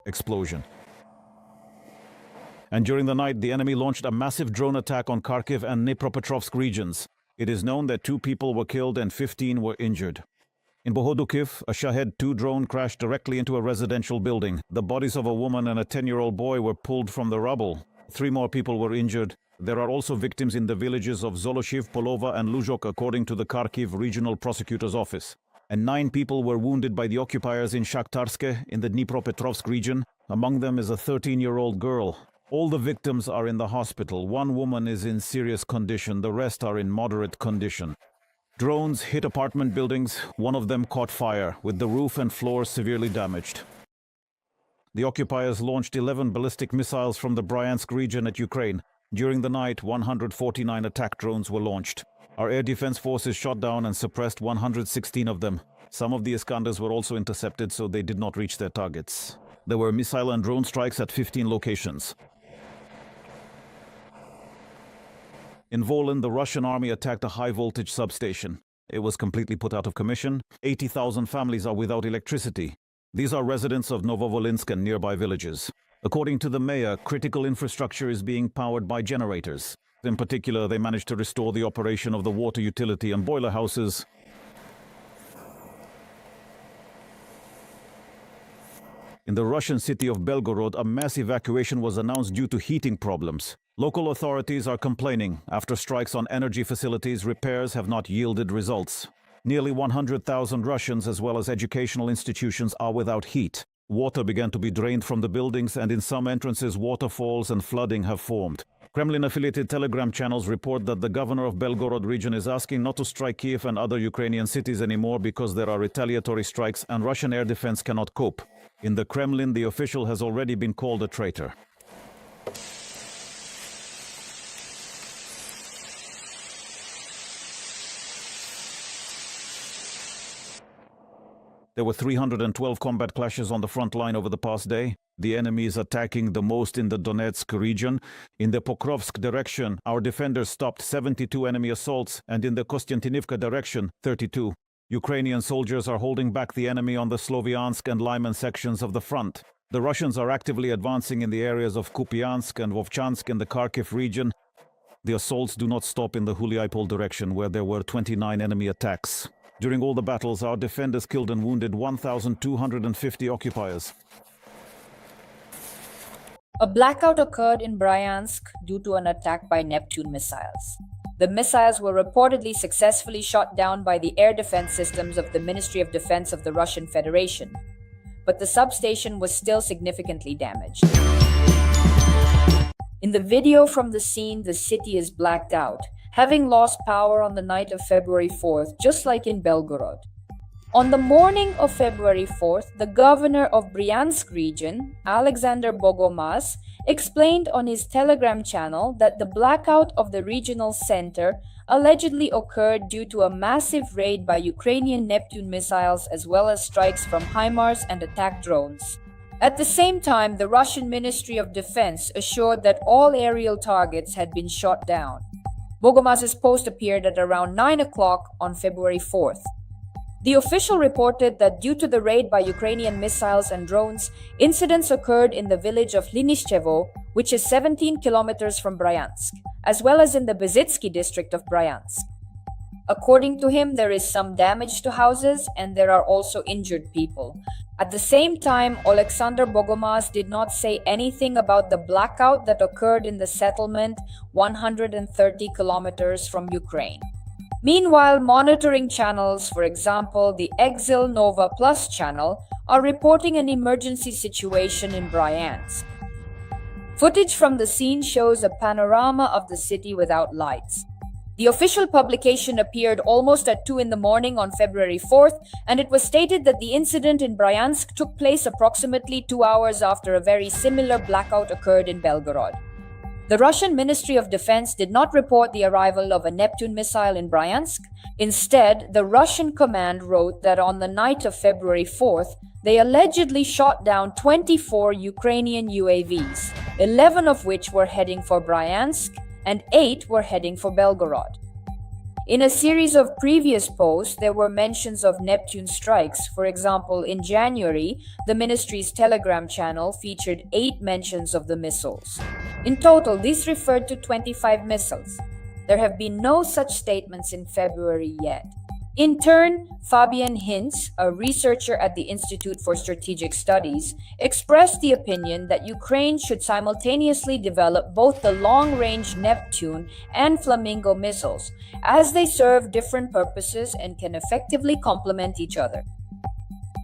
explosion. And during the night, the enemy launched a massive drone attack on Kharkiv and Dnipropetrovsk regions. It is known that 2 people were killed and 15 were injured. In Bohodukiv, a Shahed-2 drone crashed directly into a residential building. The bodies of a woman and a 10-year-old boy were pulled from the rubble. 3 more people were injured. There are also victims in the villages of Zoloshiv, Polova and Luzhok, according to the Kharkiv Regional Prosecutor's Office. And 9 people were wounded by the occupiers in Shakhtarske in the Dnipropetrovsk region. Among them is a 13-year-old girl. All the victims are in the hospital. 1 woman is in serious condition. The rest are in moderate condition. Drones hit apartment buildings. 1 of them caught fire, with the roof and floor severely damaged. The occupiers launched 11 ballistic missiles from the Bryansk region at Ukraine. During the night, 149 attack drones were launched. Our air defense forces shot down and suppressed 116 of them. Some of the Iskanders were also intercepted, so they did not reach their targets. There were missile and drone strikes at 15 locations. In Volyn, the Russian army attacked a high-voltage substation. It was completely put out of commission. 80,000 families are without electricity. These are residents of Novovolynsk and nearby villages. According to the mayor, critical infrastructure is being powered by generators. In particular, they managed to restore the operation of the water utility and boiler houses. In the Russian city of Belgorod, a mass evacuation was announced due to heating problems. Local authorities are complaining. After strikes on energy facilities, repairs have not yielded results. Nearly 100,000 Russians as well as educational institutions are without heat. Water began to be drained from the buildings, and in some entrances waterfalls and flooding have formed. Kremlin-affiliated Telegram channels report that the governor of Belgorod region is asking not to strike Kiev and other Ukrainian cities anymore because there are retaliatory strikes and Russian air defense cannot cope. In the Kremlin, the official has already been called a traitor. There were 312 combat clashes on the front line over the past day. The enemy is attacking the most in the Donetsk region. In the Pokrovsk direction, our defenders stopped 72 enemy assaults, and in the Kostiantinivka direction, 32. Ukrainian soldiers are holding back the enemy on the Sloviansk and Lyman sections of the front. The Russians are actively advancing in the areas of Kupiansk and Vovchansk in the Kharkiv region. The assaults do not stop in the Huliaipol direction, where there were 29 enemy attacks. During all the battles, our defenders killed and wounded 1,250 occupiers. A blackout occurred in Bryansk due to an attack by Neptune missiles. The missiles were reportedly successfully shot down by the air defense systems of the Ministry of Defense of the Russian Federation, but the substation was still significantly damaged. In the video from the scene, the city is blacked out, having lost power on the night of February 4th, just like in Belgorod. On the morning of February 4th, the governor of Bryansk region, Alexander Bogomaz, explained on his Telegram channel that the blackout of the regional center allegedly occurred due to a massive raid by Ukrainian Neptune missiles as well as strikes from HIMARS and attack drones. At the same time, the Russian Ministry of Defense assured that all aerial targets had been shot down. Bogomaz's post appeared at around 9 o'clock on February 4th. The official reported that due to the raid by Ukrainian missiles and drones, incidents occurred in the village of Linischevo, which is 17 kilometers from Bryansk, as well as in the Bezitsky district of Bryansk. According to him, there is some damage to houses and there are also injured people. At the same time, Alexander Bogomaz did not say anything about the blackout that occurred in the settlement 130 kilometers from Ukraine. Meanwhile, monitoring channels, for example, the Exil Nova Plus channel, are reporting an emergency situation in Bryansk. Footage from the scene shows a panorama of the city without lights. The official publication appeared almost at 2 in the morning on February 4th, and it was stated that the incident in Bryansk took place approximately 2 hours after a very similar blackout occurred in Belgorod. The Russian Ministry of Defense did not report the arrival of a Neptune missile in Bryansk. Instead, the Russian command wrote that on the night of February 4th, they allegedly shot down 24 Ukrainian UAVs, 11 of which were heading for Bryansk, and 8 were heading for Belgorod. In a series of previous posts, there were mentions of Neptune strikes. For example, in January, the ministry's Telegram channel featured 8 mentions of the missiles. In total, this referred to 25 missiles. There have been no such statements in February yet. In turn, Fabian Hinz, a researcher at the Institute for Strategic Studies, expressed the opinion that Ukraine should simultaneously develop both the long-range Neptune and Flamingo missiles, as they serve different purposes and can effectively complement each other.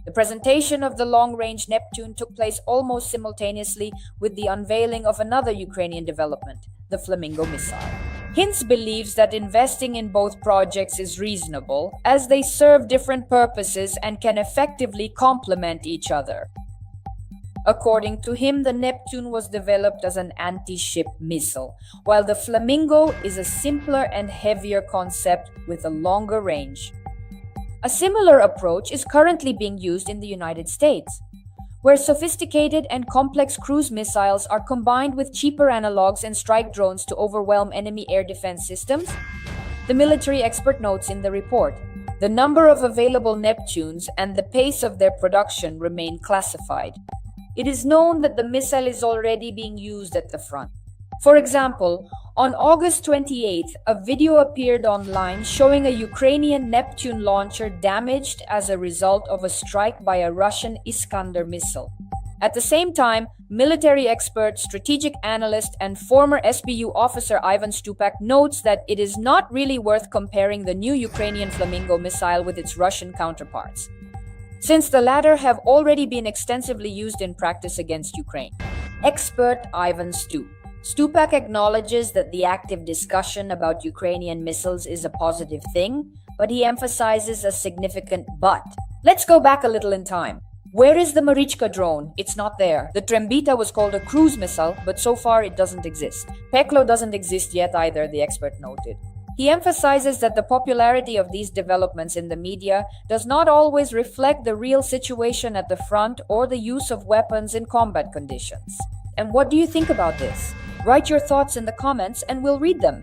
The presentation of the long-range Neptune took place almost simultaneously with the unveiling of another Ukrainian development, the Flamingo missile. Hinz believes that investing in both projects is reasonable, as they serve different purposes and can effectively complement each other. According to him, the Neptune was developed as an anti-ship missile, while the Flamingo is a simpler and heavier concept with a longer range. A similar approach is currently being used in the United States, where sophisticated and complex cruise missiles are combined with cheaper analogs and strike drones to overwhelm enemy air defense systems. The military expert notes in the report, the number of available Neptunes and the pace of their production remain classified. It is known that the missile is already being used at the front. For example, on August 28th, a video appeared online showing a Ukrainian Neptune launcher damaged as a result of a strike by a Russian Iskander missile. At the same time, military expert, strategic analyst, and former SBU officer Ivan Stupak notes that it is not really worth comparing the new Ukrainian Flamingo missile with its Russian counterparts, since the latter have already been extensively used in practice against Ukraine. Expert Ivan Stupak acknowledges that the active discussion about Ukrainian missiles is a positive thing, but he emphasizes a significant but. Let's go back a little in time. Where is the Marichka drone? It's not there. The Trembita was called a cruise missile, but so far it doesn't exist. Peklo doesn't exist yet either, the expert noted. He emphasizes that the popularity of these developments in the media does not always reflect the real situation at the front or the use of weapons in combat conditions. And what do you think about this? Write your thoughts in the comments and we'll read them.